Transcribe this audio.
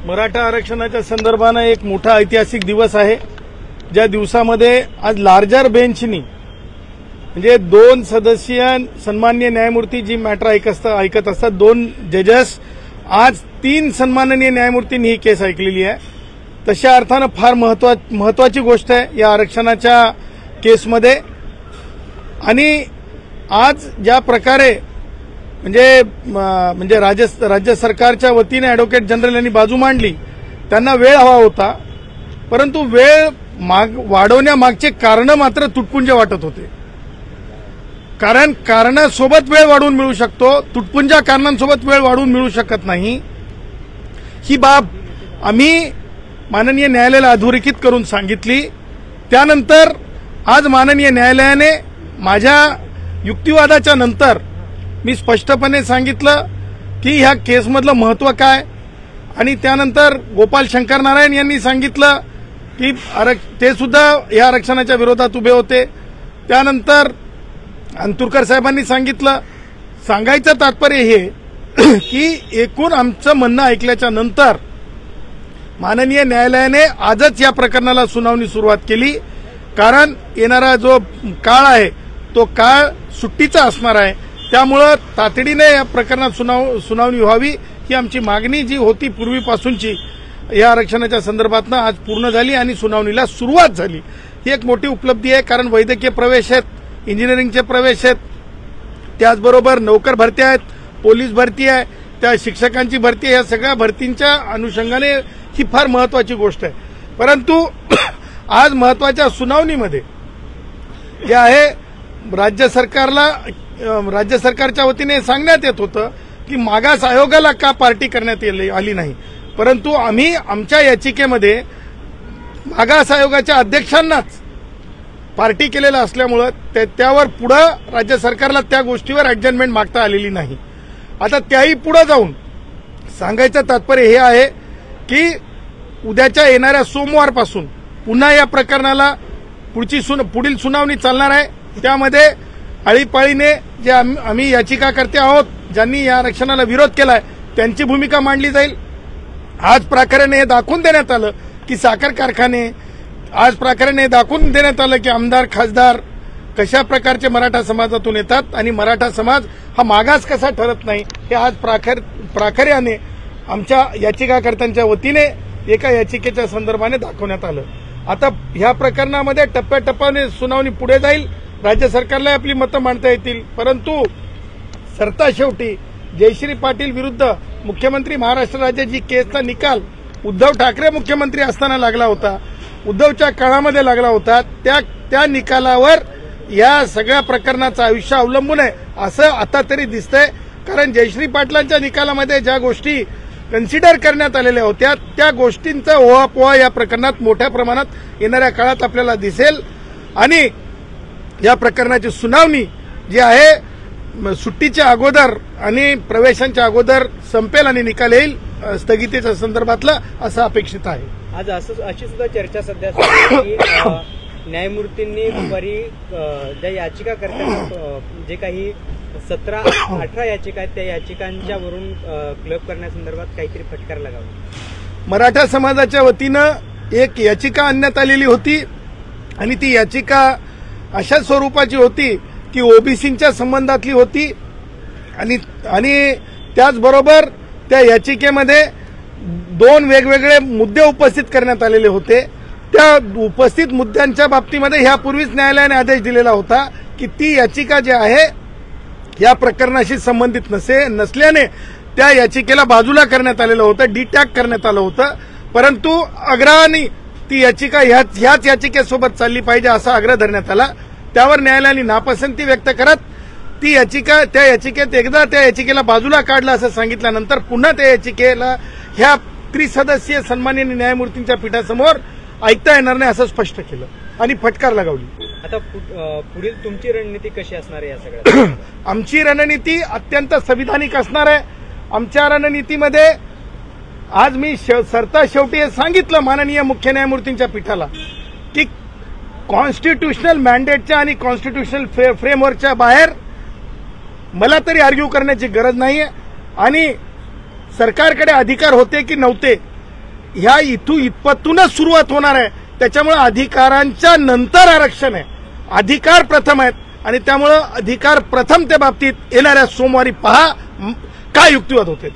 मराठा आरक्षणाच्या संदर्भानं एक मोठा ऐतिहासिक दिवस आहे। ज्या दिवसामध्ये आज लार्जर बेंचनी म्हणजे 2 सदस्यीय सन्माननीय न्यायमूर्ती जी मॅटर ऐकत असतात 2 जजेस, आज 3 सन्माननीय न्यायमूर्तींनी ही केस ऐकलेली आहे। तशा अर्थानं फार महत्वाची गोष्ट आहे या आरक्षणाच्या केसमध्ये। आणि आज ज्या प्रकारे म्हणजे राज्य सरकारच्या वतीने ॲडव्होकेट जनरल यांनी बाजू मांडली, त्यांना वेळ हवा होता, परंतु वेळ वाढवण्यामागचे कारण मात्र तुटपुंजे वाटत होते। कारण कारणासोबत वेळ वाढवून मिळू शकतो, तुटपुंजा कारणांसोबत वेळ वाढवून मिळू शकत नाही। ही बाब आम्ही माननीय न्यायालयाला अधोरेखित करून सांगितली। त्यानंतर आज माननीय न्यायालयाने माझ्या युक्तिवादाच्या नंतर मी स्पष्टपणे सांगितलं की ह्या केसमधलं महत्त्व काय, आणि त्यानंतर गोपाल शंकर नारायण यांनी सांगितलं की ते सुद्धा या आरक्षणाच्या विरोधात उभे होते। त्यानंतर अंतुरकर साहेबांनी सांगितलं। सांगायचं तात्पर्य हे की एकूण आमचं म्हणणं ऐकल्याच्या नंतर माननीय न्यायालयाने आजच या प्रकरणाला सुनावणी सुरुवात केली। कारण येणारा जो काळ आहे तो काळ सुट्टीचा असणार आहे, त्यामुळे तातडीने या प्रकरणात सुनावणी व्हावी ही आमची मागणी जी होती पूर्वीपासूनची या आरक्षणाच्या संदर्भातनं आज पूर्ण झाली आणि सुनावणीला सुरुवात झाली। ही एक मोठी उपलब्धी आहे। कारण वैद्यकीय प्रवेश आहेत, इंजिनिअरिंगचे प्रवेश आहेत, त्याचबरोबर नोकर भरती आहेत, पोलीस भरती आहे, त्या शिक्षकांची भरती आहे, या सगळ्या भरतींच्या अनुषंगाने ही फार महत्वाची गोष्ट आहे। परंतु आज महत्वाच्या सुनावणीमध्ये जे आहे राज्य सरकारच्या वतीने सांगण्यात येत होतं की मागास आयोगाला का पार्टी करण्यात आली नाही, परंतु आम्ही आमच्या याचिकेमध्ये मागास आयोगाच्या अध्यक्षांनाच पार्टी केलेलं असल्यामुळे त्यावर पुढे राज्य सरकारला त्या गोष्टीवर ॲडजस्टमेंट मागता आलेली नाही। आता त्याही पुढे जाऊन सांगायचं तात्पर्य हे आहे की उद्याच्या येणाऱ्या सोमवारपासून पुन्हा या प्रकरणाला पुढील सुनावणी चालणार आहे। त्यामध्ये आळीपाळीने जे आम्ही याचिकाकर्ते आहोत, ज्यांनी या आरक्षणाला विरोध केलाय, त्यांची भूमिका मांडली जाईल। आज प्रकरणे हे दाखवून देण्यात आलं की साखर कारखाने, आज प्रकरणे दाखवून देण्यात आलं की आमदार खासदार कशा प्रकारचे मराठा समाजातून येतात आणि मराठा समाज हा मागास कसा ठरत नाही, हे आज प्राखर्याने आमच्या याचिकाकर्त्यांच्या वतीने एका याचिकेच्या संदर्भाने दाखवण्यात आलं। आता ह्या प्रकरणामध्ये टप्प्याटप्प्याने सुनावणी पुढे जाईल, राज्य सरकारला आपली मतं मांडता येतील, परंतु सरता शेवटी जयश्री पाटील विरुद्ध मुख्यमंत्री महाराष्ट्र राज्याची केसचा निकाल उद्धव ठाकरे मुख्यमंत्री असताना लागला होता, उद्धवच्या काळामध्ये लागला होता, त्या निकालावर या सगळ्या प्रकरणाचं आयुष्य अवलंबून आहे असं आता तरी दिसतंय। कारण जयश्री पाटलांच्या निकालामध्ये ज्या गोष्टी कन्सिडर करण्यात आलेल्या होत्या त्या गोष्टींचा ओहापोहा या प्रकरणात मोठ्या प्रमाणात येणाऱ्या काळात आपल्याला दिसेल आणि या प्रकरणाची सुनावणी जी आहे सुट्टीच्या अगोदर आणि प्रवेशांच्या अगोदर संपेल आणि निकाल येईल स्थगितीच्या संदर्भातलं असं अपेक्षित आहे। आज अशी सुद्धा चर्चा सध्या सुरू आहे की न्यायमूर्तींनी दुपारी ज्या याचिकाकर्त्यांना जे काही 17-18 याचिका आहेत त्या याचिकांच्या वरून क्लब करण्यासंदर्भात काहीतरी फटकार लागावा। मराठा समाजाच्या वतीनं एक याचिका आणण्यात आलेली होती आणि ती याचिका अशा स्वरूपाची होती की ओबीसींच्या संबंधातली होती आणि त्याचबरोबर त्या याचिकेमध्ये 2 वेगवेगळे मुद्दे उपस्थित करण्यात आलेले होते। त्या उपस्थित मुद्द्यांच्या बाबतीमध्ये ह्यापूर्वीच न्यायालयाने आदेश दिलेला होता की ती याचिका जी आहे या प्रकरणाशी संबंधित नसल्याने त्या याचिकेला बाजूला करण्यात आलेलं होतं, डिटॅक करण्यात आलं होतं, परंतु आग्रहाने ती याचिका ह्याच याचिकेसोबत चालली पाहिजे असा आग्रह धरण्यात आला। त्यावर न्यायालयाने नापसंती व्यक्त करत त्या याचिकेला बाजूला काढलं असं सांगितल्यानंतर पुन्हा त्या याचिकेला ह्या त्रिसदस्यीय सन्माननीय न्यायमूर्तींच्या पीठासमोर ऐकता येणार नाही असं स्पष्ट केलं आणि फटकार लगावली। आता पुढील तुमची रणनीती कशी असणार आहे या सगळ्या? आमची रणनीती अत्यंत संविधानिक असणार आहे। आमच्या रणनीतीमध्ये आज मी सरता शेवटी हे सांगितलं माननीय मुख्य न्यायमूर्तींच्या पीठाला की कॉन्स्टिट्यूशनल मॅन्डेटच्या आणि कॉन्स्टिट्यूशनल फ्रेमवर्कच्या बाहेर मला तरी आर्ग्यू करण्याची गरज नाहीये आणि सरकारकडे अधिकार होते की नव्हते ह्या इथपासूनच सुरुवात होणार आहे. त्याच्यामुळे अधिकारांच्या नंतर आरक्षण आहे. अधिकार प्रथम आहेत आणि त्यामुळे अधिकार प्रथम त्या बाबतीत येणाऱ्या सोमवारी पहा काय युक्तिवाद होते.